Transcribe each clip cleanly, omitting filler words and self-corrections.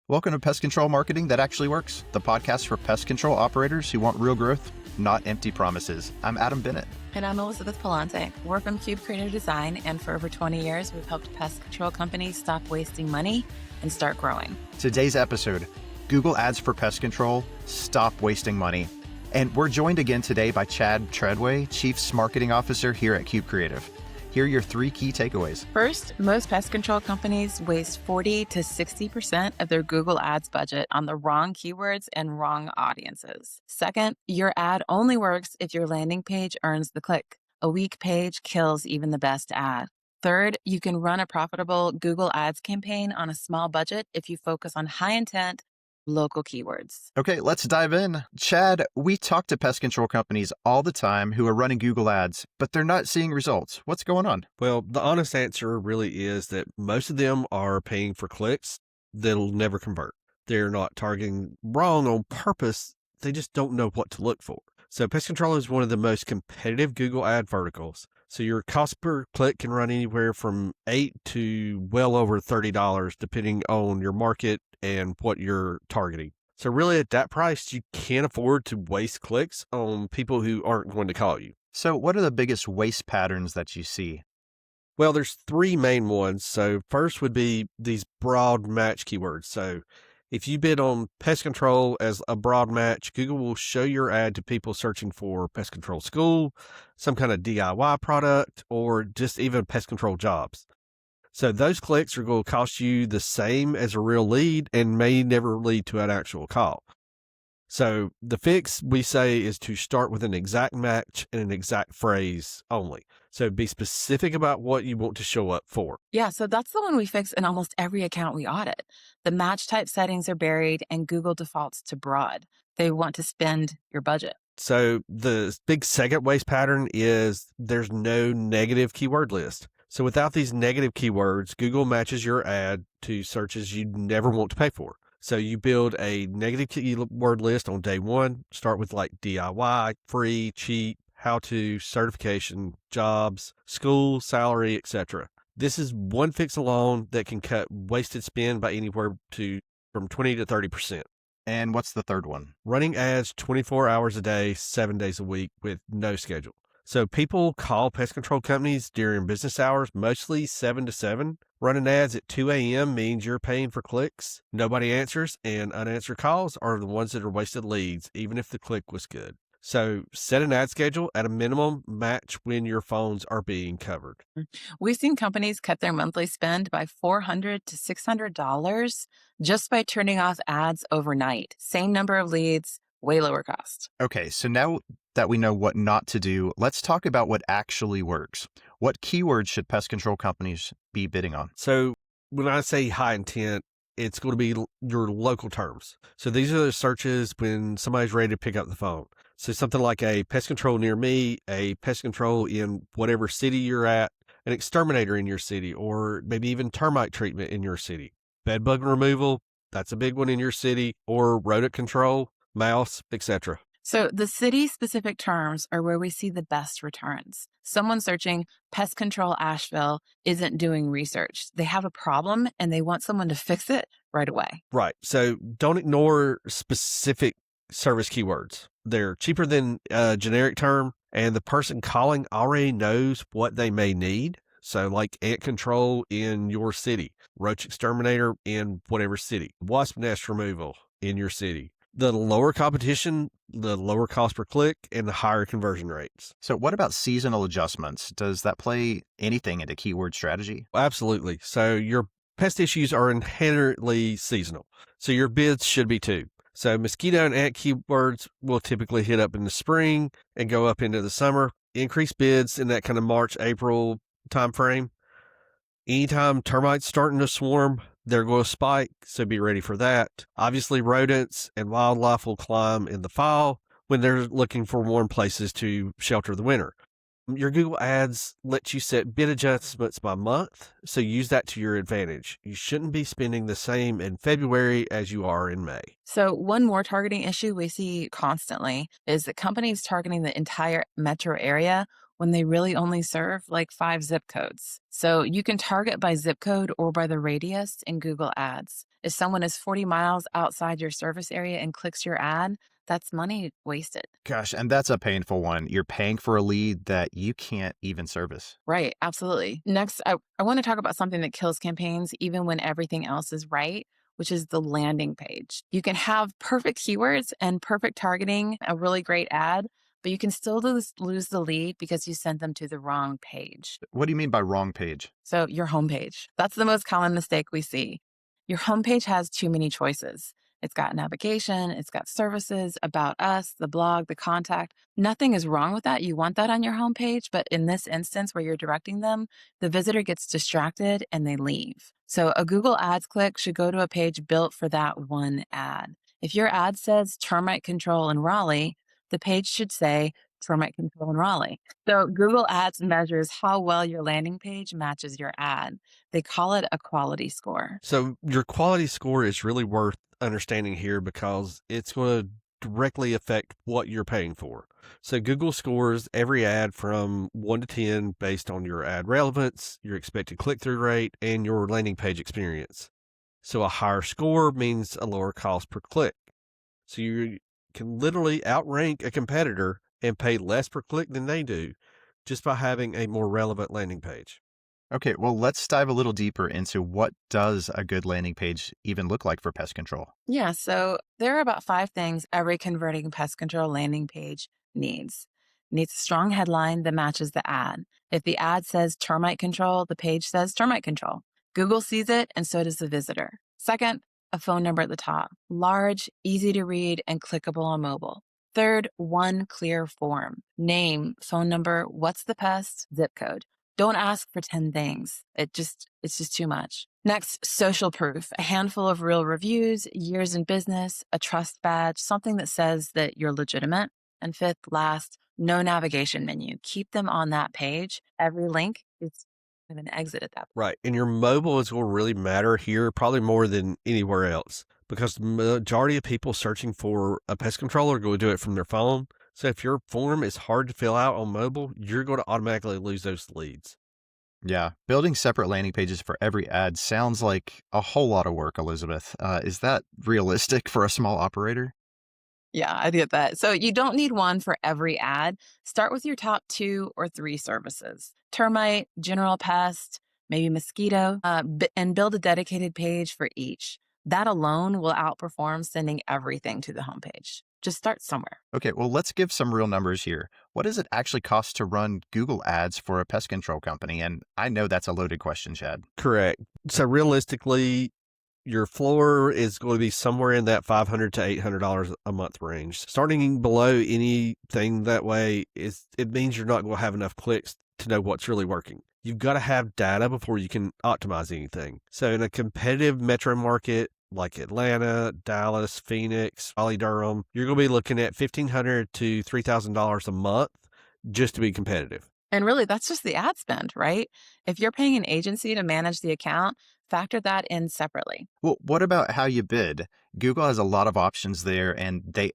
Welcome to Pest Control Marketing That Actually Works, the podcast for pest control operators who want real growth, not empty promises. I'm Adam Bennett. And I'm Elisabeth Pallante. We're from Cube Creative Design, and for over 20 years, we've helped pest control companies stop wasting money and start growing. Today's episode, Google Ads for Pest Control, Stop Wasting Money. And we're joined again today by Chad Treadway, Chief Marketing Officer here at Cube Creative. Here are your three key takeaways. First, most pest control companies waste 40 to 60% of their Google Ads budget on the wrong keywords and wrong audiences. Second, your ad only works if your landing page earns the click. A weak page kills even the best ad. Third, you can run a profitable Google Ads campaign on a small budget if you focus on high intent, local keywords. Okay, let's dive in. Chad, we talk to pest control companies all the time who are running Google Ads, but they're not seeing results. What's going on? Well, the honest answer really is that most of them are paying for clicks that'll never convert. They're not targeting wrong on purpose. They just don't know what to look for. So pest control is one of the most competitive Google ad verticals. So your cost per click can run anywhere from $8 to well over $30, depending on your market and what you're targeting. So really at that price, you can't afford to waste clicks on people who aren't going to call you. So what are the biggest waste patterns that you see? Well, there's three main ones. So first would be these broad match keywords. So if you bid on pest control as a broad match, Google will show your ad to people searching for pest control school, some kind of DIY product, or just even pest control jobs. So those clicks are going to cost you the same as a real lead and may never lead to an actual call. So the fix, we say, is to start with an exact match and an exact phrase only. So be specific about what you want to show up for. Yeah, so that's the one we fix in almost every account we audit. The match type settings are buried and Google defaults to broad. They want to spend your budget. So the big second waste pattern is there's no negative keyword list. So without these negative keywords, Google matches your ad to searches you never want to pay for. So you build a negative keyword list on day one, start with like DIY, free, cheap, how to, certification, jobs, school, salary, etc. This is one fix alone that can cut wasted spend by anywhere from 20 to 30%. And what's the third one? Running ads 24 hours a day, 7 days a week with no schedule. So people call pest control companies during business hours, mostly 7 to 7. Running ads at 2 a.m. means you're paying for clicks. Nobody answers, and unanswered calls are the ones that are wasted leads, even if the click was good. So set an ad schedule at a minimum, match when your phones are being covered. We've seen companies cut their monthly spend by $400 to $600 just by turning off ads overnight. Same number of leads, way lower cost. Okay, so now that we know what not to do, let's talk about what actually works. What keywords should pest control companies be bidding on? So when I say high intent, it's going to be your local terms. So these are the searches when somebody's ready to pick up the phone. So something like a pest control near me, a pest control in whatever city you're at, an exterminator in your city, or maybe even termite treatment in your city. Bed bug removal, that's a big one in your city, or rodent control, mouse, etc. So the city-specific terms are where we see the best returns. Someone searching pest control Asheville isn't doing research. They have a problem and they want someone to fix it right away. Right. So don't ignore specific service keywords. They're cheaper than a generic term, and the person calling already knows what they may need. So like ant control in your city, roach exterminator in whatever city, wasp nest removal in your city. The lower competition, the lower cost per click, and the higher conversion rates. So what about seasonal adjustments? Does that play anything into keyword strategy? Absolutely. So your pest issues are inherently seasonal. So your bids should be too. So mosquito and ant keywords will typically hit up in the spring and go up into the summer. Increase bids in that kind of March, April timeframe. Anytime termites starting to swarm, they're going to spike, so be ready for that. Obviously, rodents and wildlife will climb in the fall when they're looking for warm places to shelter the winter. Your Google Ads lets you set bid adjustments by month, so use that to your advantage. You shouldn't be spending the same in February as you are in May. So one more targeting issue we see constantly is that companies targeting the entire metro area when they really only serve like 5 zip codes. So you can target by zip code or by the radius in Google Ads. If someone is 40 miles outside your service area and clicks your ad, that's money wasted. Gosh, and that's a painful one. You're paying for a lead that you can't even service. Right, absolutely. Next, I want to talk about something that kills campaigns even when everything else is right, which is the landing page. You can have perfect keywords and perfect targeting, a really great ad, but you can still lose the lead because you sent them to the wrong page. What do you mean by wrong page? So, your homepage. That's the most common mistake we see. Your homepage has too many choices. It's got navigation, it's got services, about us, the blog, the contact. Nothing is wrong with that. You want that on your homepage, but in this instance where you're directing them, the visitor gets distracted and they leave. So a Google Ads click should go to a page built for that one ad. If your ad says termite control in Raleigh, the page should say termite control in Raleigh. So Google Ads measures how well your landing page matches your ad. They call it a quality score. So your quality score is really worth understanding here because it's going to directly affect what you're paying for. So Google scores every ad from 1 to 10 based on your ad relevance, your expected click-through rate, and your landing page experience. So a higher score means a lower cost per click. So you can literally outrank a competitor and pay less per click than they do just by having a more relevant landing page. Okay, well, let's dive a little deeper into what does a good landing page even look like for pest control. Yeah, so there are about 5 things every converting pest control landing page needs. It needs a strong headline that matches the ad. If the ad says termite control, the page says termite control. Google sees it, and so does the visitor. Second, a phone number at the top. Large, easy to read, and clickable on mobile. Third, one clear form. Name, phone number, what's the pest, zip code. Don't ask for 10 things. It's just too much. Next, social proof, a handful of real reviews, years in business, a trust badge, something that says that you're legitimate. And fifth, last, no navigation menu. Keep them on that page. Every link is an exit at that point. Right. And your mobile is going to really matter here, probably more than anywhere else, because the majority of people searching for a pest control are going to do it from their phone. So if your form is hard to fill out on mobile, you're going to automatically lose those leads. Yeah, building separate landing pages for every ad sounds like a whole lot of work, Elizabeth. Is that realistic for a small operator? Yeah, I get that. So you don't need one for every ad. Start with your top 2 or 3 services. Termite, general pest, maybe mosquito, and build a dedicated page for each. That alone will outperform sending everything to the homepage. Just start somewhere. Okay, well, let's give some real numbers here. What does it actually cost to run Google Ads for a pest control company? And I know that's a loaded question, Chad. Correct. So realistically, your floor is going to be somewhere in that $500 to $800 a month range. Starting below anything that way it means you're not going to have enough clicks to know what's really working. You've got to have data before you can optimize anything. So in a competitive metro market like Atlanta, Dallas, Phoenix, Raleigh, Durham, you're going to be looking at $1,500 to $3,000 a month just to be competitive. And really, that's just the ad spend, right? If you're paying an agency to manage the account, factor that in separately. Well, what about how you bid? Google has a lot of options there, and they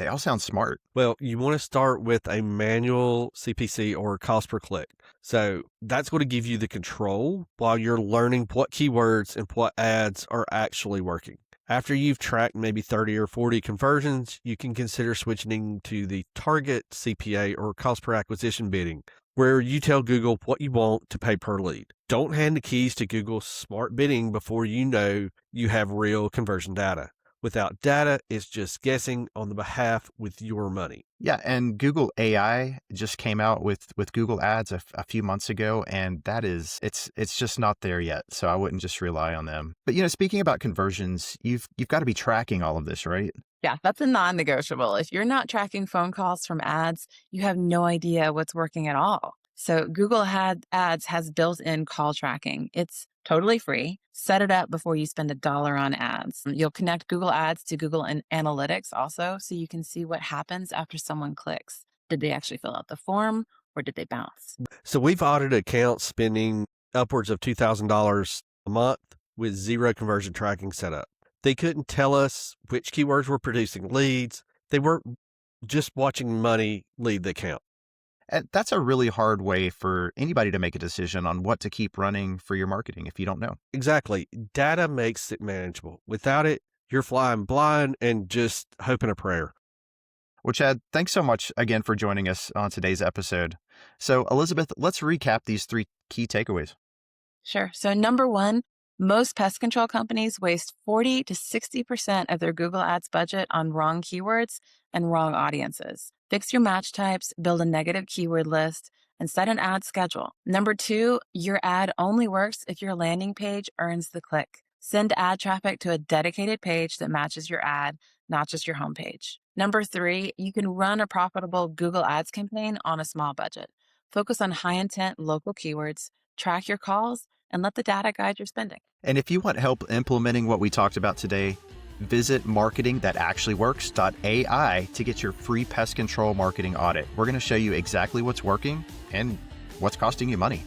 all sound smart. Well, you want to start with a manual CPC or cost per click. So that's going to give you the control while you're learning what keywords and what ads are actually working. After you've tracked maybe 30 or 40 conversions, you can consider switching to the target CPA or cost per acquisition bidding, where you tell Google what you want to pay per lead. Don't hand the keys to Google's smart bidding before you know you have real conversion data. Without data, it's just guessing on the behalf with your money. Yeah, and Google AI just came out with Google Ads a few months ago, and it's just not there yet. So I wouldn't just rely on them. But speaking about conversions, you've got to be tracking all of this, right? Yeah, that's a non-negotiable. If you're not tracking phone calls from ads, you have no idea what's working at all. So Google Ads has built-in call tracking. It's totally free. Set it up before you spend $1 on ads. You'll connect Google Ads to Google Analytics also, so you can see what happens after someone clicks. Did they actually fill out the form or did they bounce? So we've audited accounts spending upwards of $2,000 a month with zero conversion tracking set up. They couldn't tell us which keywords were producing leads. They weren't just watching money leave the account. And that's a really hard way for anybody to make a decision on what to keep running for your marketing if you don't know. Exactly. Data makes it manageable. Without it, you're flying blind and just hoping a prayer. Well, Chad, thanks so much again for joining us on today's episode. So, Elizabeth, let's recap these 3 key takeaways. Sure. So number one, most pest control companies waste 40 to 60% of their Google Ads budget on wrong keywords and wrong audiences. Fix your match types, build a negative keyword list, and set an ad schedule. Number two, your ad only works if your landing page earns the click. Send ad traffic to a dedicated page that matches your ad, not just your homepage. Number three, you can run a profitable Google Ads campaign on a small budget. Focus on high intent local keywords, track your calls, and let the data guide your spending. And if you want help implementing what we talked about today, visit marketingthatactuallyworks.ai to get your free pest control marketing audit. We're going to show you exactly what's working and what's costing you money.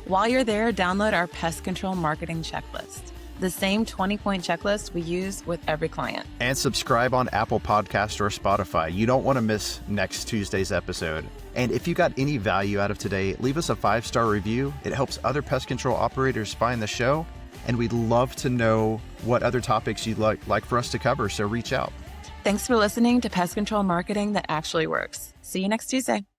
While you're there, download our pest control marketing checklist, the same 20-point checklist we use with every client. And subscribe on Apple Podcast or Spotify. You don't want to miss next Tuesday's episode. And if you got any value out of today, leave us a 5-star review. It helps other pest control operators find the show. And we'd love to know what other topics you'd like for us to cover, so reach out. Thanks for listening to Pest Control Marketing That Actually Works. See you next Tuesday.